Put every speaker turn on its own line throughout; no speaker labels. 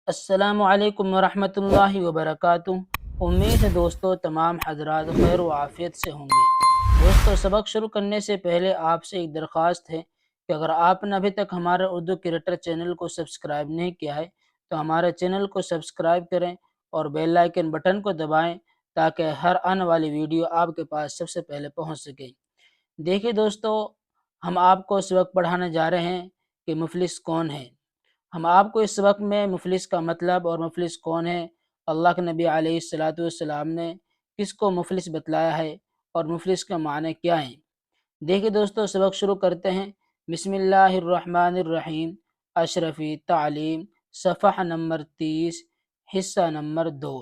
السلام علیکم ورحمۃ اللہ وبرکاتہ۔ امید ہے دوستو تمام حضرات خیر و عافیت سے ہوں گے۔ دوستو، سبق شروع کرنے سے پہلے آپ سے ایک درخواست ہے کہ اگر آپ نے ابھی تک ہمارا اردو کریکٹر چینل کو سبسکرائب نہیں کیا ہے تو ہمارے چینل کو سبسکرائب کریں اور بیل آئیکن بٹن کو دبائیں تاکہ ہر آنے والی ویڈیو آپ کے پاس سب سے پہلے پہنچ سکے۔ دیکھیے دوستو، ہم آپ کو سبق پڑھانے جا رہے ہیں کہ مفلس کون ہے۔ ہم آپ کو اس وقت میں مفلس کا مطلب اور مفلس کون ہے، اللہ کے نبی علیہ الصلاۃ والسلام نے کس کو مفلس بتلایا ہے اور مفلس کا معنی کیا ہے۔ دیکھیے دوستو، سبق شروع کرتے ہیں۔ بسم اللہ الرحمن الرحیم۔ اشرفی تعلیم، صفحہ نمبر 30، حصہ نمبر 2۔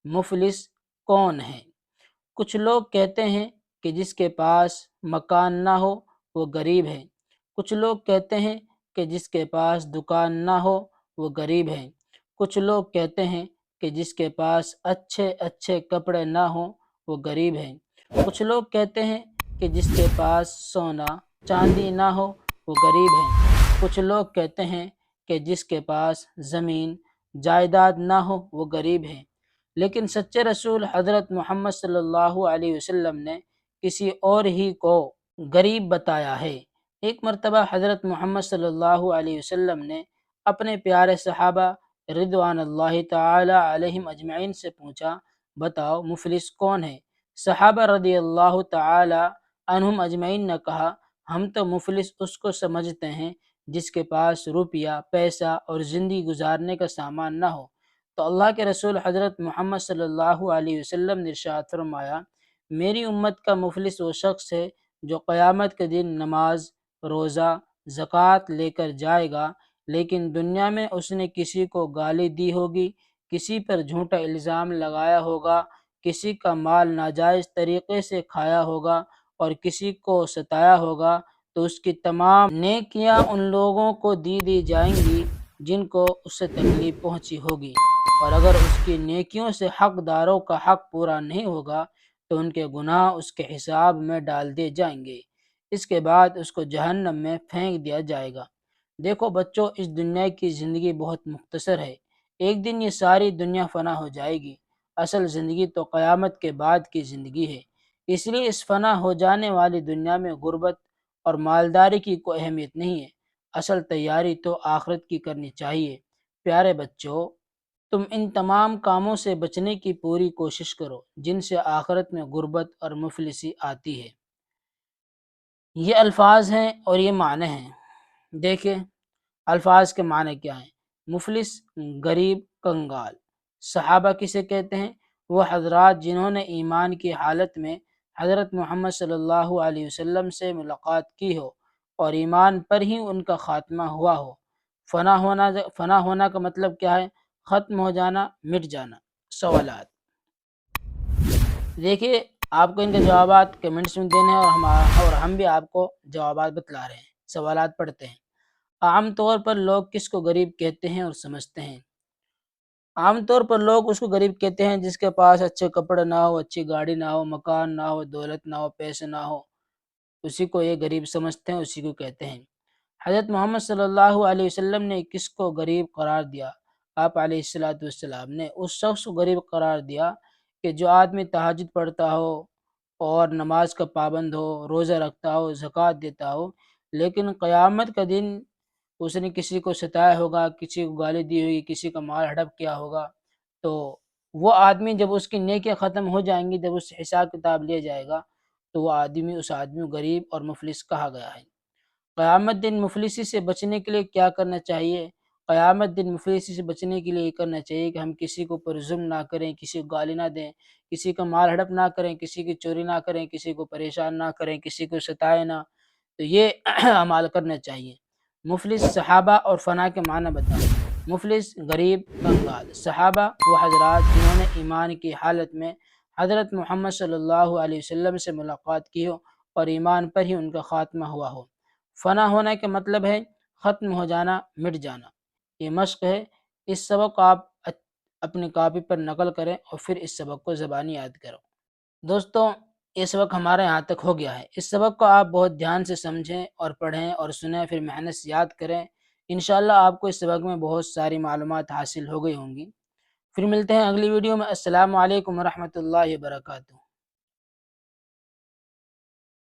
مفلس کون ہے؟ کچھ لوگ کہتے ہیں کہ جس کے پاس مکان نہ ہو وہ غریب ہے۔ کچھ لوگ کہتے ہیں کہ جس کے پاس دکان نہ ہو وہ غریب ہے۔ کچھ لوگ کہتے ہیں کہ جس کے پاس اچھے اچھے کپڑے نہ ہوں وہ غریب ہے۔ کچھ لوگ کہتے ہیں کہ جس کے پاس سونا چاندی نہ ہو وہ غریب ہے۔ کچھ لوگ کہتے ہیں کہ جس کے پاس زمین جائیداد نہ ہو وہ غریب ہے۔ لیکن سچے رسول حضرت محمد صلی اللہ علیہ وسلم نے کسی اور ہی کو غریب بتایا ہے۔ ایک مرتبہ حضرت محمد صلی اللہ علیہ وسلم نے اپنے پیارے صحابہ رضوان اللہ تعالی علیہم اجمعین سے پوچھا، بتاؤ مفلس کون ہے؟ صحابہ رضی اللہ تعالی عنہم اجمعین نے کہا، ہم تو مفلس اس کو سمجھتے ہیں جس کے پاس روپیہ پیسہ اور زندگی گزارنے کا سامان نہ ہو۔ تو اللہ کے رسول حضرت محمد صلی اللہ علیہ وسلم نے ارشاد فرمایا، میری امت کا مفلس وہ شخص ہے جو قیامت کے دن نماز روزہ زکوٰۃ لے کر جائے گا، لیکن دنیا میں اس نے کسی کو گالی دی ہوگی، کسی پر جھوٹا الزام لگایا ہوگا، کسی کا مال ناجائز طریقے سے کھایا ہوگا اور کسی کو ستایا ہوگا، تو اس کی تمام نیکیاں ان لوگوں کو دی جائیں گی جن کو اس سے تکلیف پہنچی ہوگی، اور اگر اس کی نیکیوں سے حقداروں کا حق پورا نہیں ہوگا تو ان کے گناہ اس کے حساب میں ڈال دیے جائیں گے۔ اس کے بعد اس کو جہنم میں پھینک دیا جائے گا۔ دیکھو بچوں، اس دنیا کی زندگی بہت مختصر ہے۔ ایک دن یہ ساری دنیا فنا ہو جائے گی۔ اصل زندگی تو قیامت کے بعد کی زندگی ہے۔ اس لیے اس فنا ہو جانے والی دنیا میں غربت اور مالداری کی کوئی اہمیت نہیں ہے۔ اصل تیاری تو آخرت کی کرنی چاہیے۔ پیارے بچوں، تم ان تمام کاموں سے بچنے کی پوری کوشش کرو جن سے آخرت میں غربت اور مفلسی آتی ہے۔ یہ الفاظ ہیں اور یہ معنی ہیں۔ دیکھیں الفاظ کے معنی کیا ہیں۔ مفلس، غریب، کنگال۔ صحابہ کسے کہتے ہیں؟ وہ حضرات جنہوں نے ایمان کی حالت میں حضرت محمد صلی اللہ علیہ وسلم سے ملاقات کی ہو اور ایمان پر ہی ان کا خاتمہ ہوا ہو۔ فنا ہونا کا مطلب کیا ہے؟ ختم ہو جانا، مٹ جانا۔ سوالات دیکھیے، آپ کو ان کے جوابات کمنٹس میں دینے ہیں اور ہم بھی آپ کو جوابات بتلا رہے ہیں۔ سوالات پڑھتے ہیں۔ عام طور پر لوگ کس کو غریب کہتے ہیں اور سمجھتے ہیں؟ عام طور پر لوگ اس کو غریب کہتے ہیں جس کے پاس اچھے کپڑے نہ ہو، اچھی گاڑی نہ ہو، مکان نہ ہو، دولت نہ ہو، پیسے نہ ہو، اسی کو یہ غریب سمجھتے ہیں، اسی کو کہتے ہیں۔ حضرت محمد صلی اللہ علیہ وسلم نے کس کو غریب قرار دیا؟ آپ علیہ الصلاۃ والسلام نے اس شخص کو غریب قرار دیا کہ جو آدمی تہجد پڑھتا ہو اور نماز کا پابند ہو، روزہ رکھتا ہو، زکوٰۃ دیتا ہو، لیکن قیامت کا دن اس نے کسی کو ستایا ہوگا، کسی کو گالی دی ہوگی، کسی کا مال ہڑپ کیا ہوگا، تو وہ آدمی جب اس کی نیکیاں ختم ہو جائیں گی، جب اس سے حساب کتاب لیا جائے گا، تو وہ آدمی اس آدمی کو غریب اور مفلس کہا گیا ہے۔ قیامت دن مفلسی سے بچنے کے لیے کیا کرنا چاہیے؟ قیامت دن مفلسی سے بچنے کے لیے یہ کرنا چاہیے کہ ہم کسی کو پر ظلم نہ کریں، کسی کو گالی نہ دیں، کسی کا مال ہڑپ نہ کریں، کسی کی چوری نہ کریں، کسی کو پریشان نہ کریں، کسی کو ستائیں نہ، تو یہ اعمال کرنا چاہیے۔ مفلس، صحابہ اور فنا کے معنی بتائیں۔ مفلس، غریب، کنگال۔ صحابہ وہ حضرات جنہوں نے ایمان کی حالت میں حضرت محمد صلی اللہ علیہ وسلم سے ملاقات کی ہو اور ایمان پر ہی ان کا خاتمہ ہوا ہو۔ فنا ہونے کا مطلب ہے ختم ہو جانا، مٹ جانا۔ یہ مشق ہے۔ اس سبق کو آپ اپنی کاپی پر نقل کریں اور پھر اس سبق کو زبانی یاد کرو۔ دوستوں، یہ سبق ہمارے یہاں تک ہو گیا ہے۔ اس سبق کو آپ بہت دھیان سے سمجھیں اور پڑھیں اور سنیں، پھر محنت سے یاد کریں۔ انشاءاللہ آپ کو اس سبق میں بہت ساری معلومات حاصل ہو گئی ہوں گی۔ پھر ملتے ہیں اگلی ویڈیو میں۔ السلام علیکم ورحمۃ اللہ وبرکاتہ۔